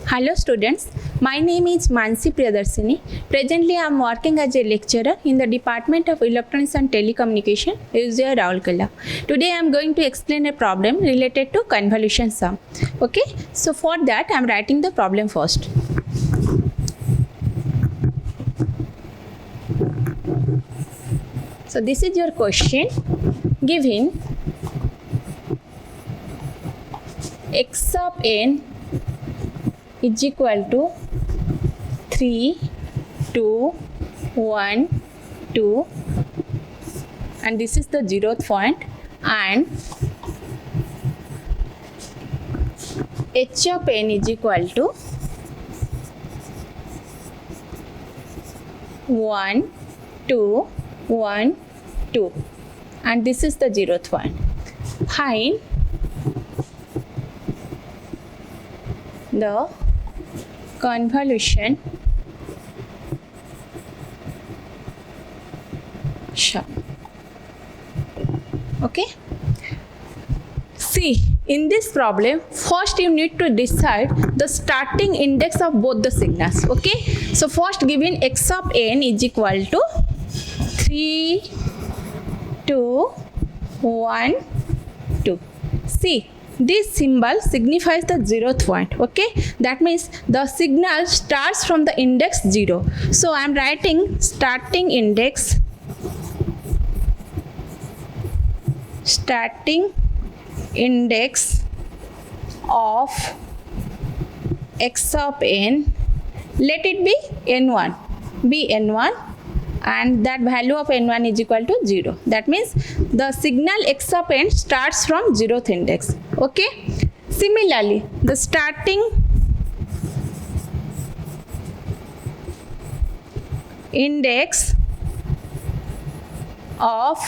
Hello students, my name is Manasi Priyadarshini. Presently I am working as a lecturer in the Department of Electronics and Telecommunication, Ugie, Raulkela. Today I am going to explain a problem related to convolution sum. Okay, so for that I am writing the problem first. So this is your question. Given x of n is equal to 3, 2, 1, 2, and this is the 0th point, and h of n is equal to 1, 2, 1, 2, and this is the 0th point. Find the convolution sum. Okay, see, in this problem first you need to decide the starting index of both the signals. Okay, so first given x of n is equal to 3, 2, 1, 2. See, this symbol signifies the 0th point. Okay, that means the signal starts from the index 0. So I am writing starting index of x of n, let it be n1, and that value of n1 is equal to 0. That means the signal x of n starts from 0th index. Okay, similarly the starting index of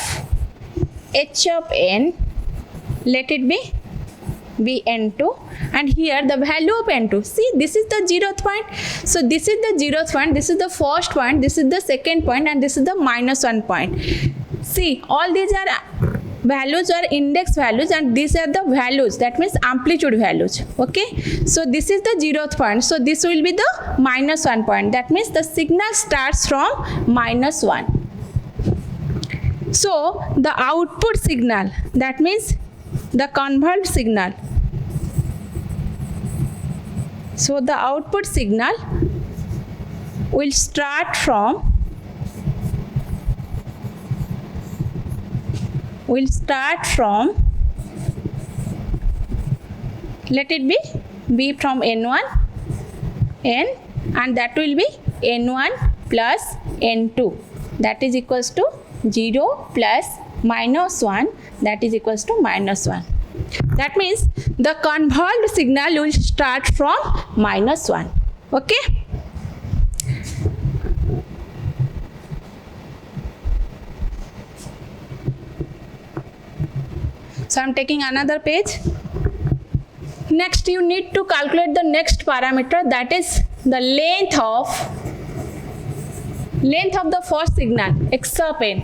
h of n, let it be n2, and here the value of n2, see, this is the 0th point. So this is the 0th point, this is the first point, this is the second point, and this is the -1 point. See, all these are values are index values, and these are the values, that means amplitude values. Okay, so this is the 0th point, so this will be the -1 point, that means the signal starts from -1. So the output signal, that means the convolved signal, so the output signal will start from let it be from n1, n, and that will be n1 plus n2, that is equals to 0 plus -1, that is equals to -1. That means the convolved signal will start from -1. Okay, so I am taking another page. Next you need to calculate the next parameter, that is the length of the first signal x of n.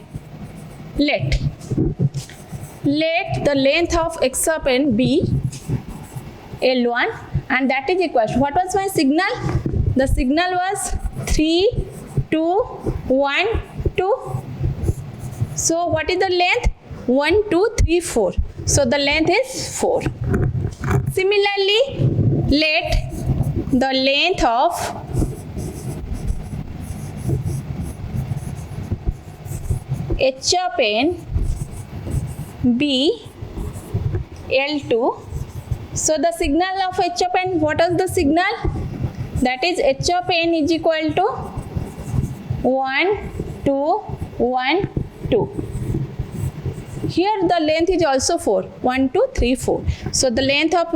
Let the length of x of n be L1, and that is equal to, what was my signal? The signal was 3, 2, 1, 2. So what is the length? 1, 2, 3, 4. So the length is 4. Similarly, let the length of h of n be L2. So the signal of h of n, what is the signal? That is h of n is equal to 1, 2, 1, 2. Here the length is also 4, 1, 2, 3, 4. So the length of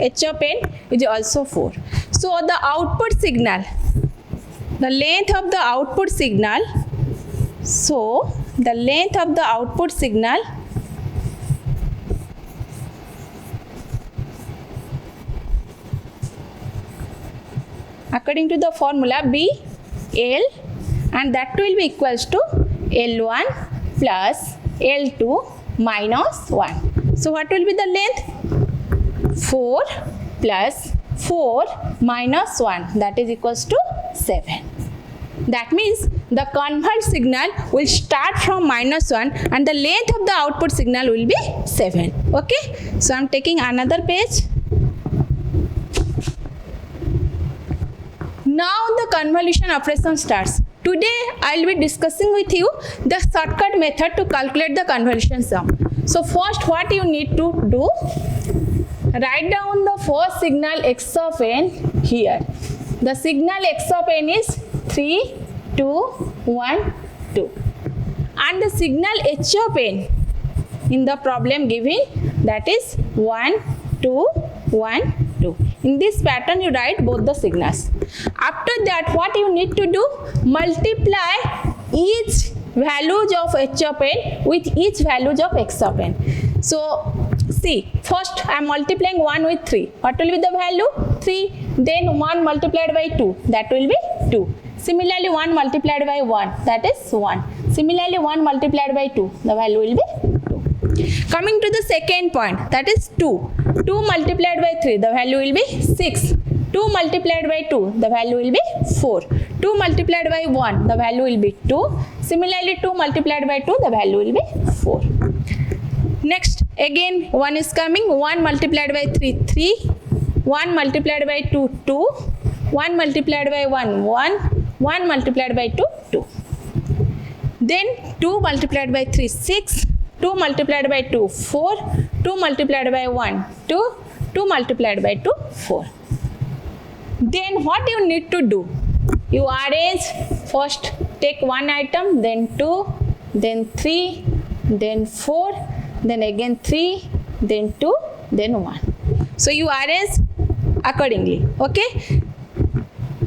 h of n is also 4. So the output signal, the length of the output signal, so the length of the output signal according to the formula be L, and that will be equals to L1 plus L2 minus 1. So what will be the length? 4 plus 4 minus 1, that is equals to 7. That means the convert signal will start from minus 1 and the length of the output signal will be 7. Okay, so I am taking another page. Now the convolution operation starts. Today I will be discussing with you the shortcut method to calculate the convolution sum. So first what you need to do, write down the first signal x of n here. The signal x of n is 3, 2, 1, 2. And the signal h of n in the problem given, that is 1, 2, 1, 2. In this pattern you write both the signals. After that what you need to do, multiply each values of h of n with each values of x of n. So see, first I am multiplying 1 with 3. What will be the value? 3. Then 1 multiplied by 2, that will be 2. Similarly 1 multiplied by 1, that is 1. Similarly 1 multiplied by 2, the value will be 2. Coming to the second point, that is 2. 2 multiplied by 3, the value will be 6. 2 multiplied by 2, the value will be 4. 2 multiplied by 1, the value will be 2. Similarly 2 multiplied by 2, the value will be 4. Next again 1 is coming. 1 multiplied by 3, 3. 1 multiplied by 2, 2. 1 multiplied by 1, 1. 1 multiplied by 2, 2. Then 2 multiplied by 3, 6. 2 multiplied by 2, 4. 2 multiplied by 1, 2. 2 multiplied by 2, 4. Then what you need to do? You arrange, first take one item, then 2, then 3, then 4, then again 3, then 2, then 1. So you arrange accordingly. Okay.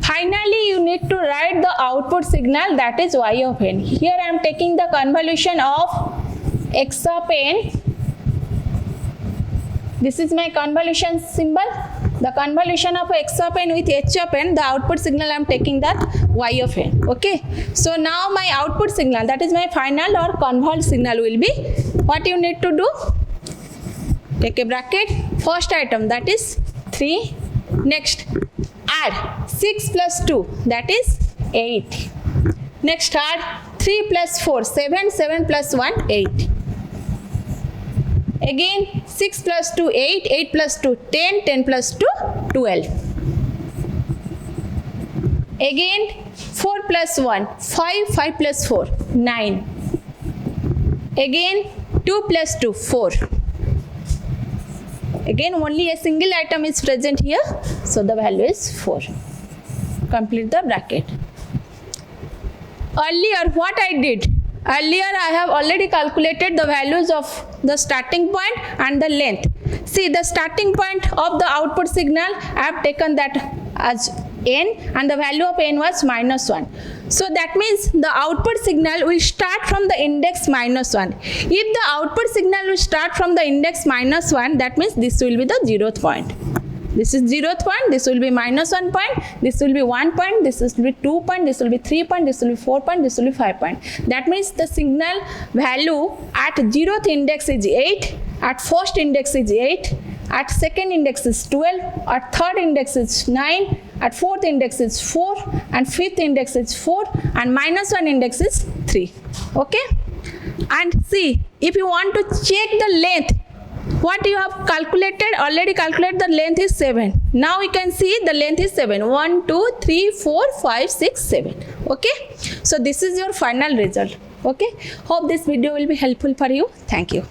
Finally you need to write the output signal, that is y of n. Here I am taking the convolution of x of n. This is my convolution symbol. The convolution of x of n with h of n, the output signal I am taking that y of n. Okay. So now my output signal, that is my final or convolved signal, will be, what you need to do? Take a bracket. First item, that is 3. Next add 6 plus 2, that is 8. Next add 3 plus 4, 7. 7 plus 1, 8. Again 6 plus 2, 8. 8 plus 2, 10. 10 plus 2, 12. Again 4 plus 1, 5. 5 plus 4, 9. Again 2 plus 2, 4. Again only a single item is present here, so the value is 4. Complete the bracket. Earlier what I did? Earlier I have already calculated the values of the starting point and the length. See, the starting point of the output signal, I have taken that as n and the value of n was minus 1. So that means the output signal will start from the index minus 1. If the output signal will start from the index minus 1, that means this will be the 0th point. This is 0th point, this will be minus 1 point, this will be 1 point, this will be 2 point, this will be 3 point, this will be 4 point, this will be 5 point. That means the signal value at 0th index is 8, at first index is 8, at second index is 12, at third index is 9, at fourth index is 4, and fifth index is 4, and minus 1 index is 3. Okay? And see, if you want to check the length, what you have calculated, already calculated, the length is 7. Now we can see the length is 7. 1, 2, 3, 4, 5, 6, 7. Okay? So this is your final result. Okay? Hope this video will be helpful for you. Thank you.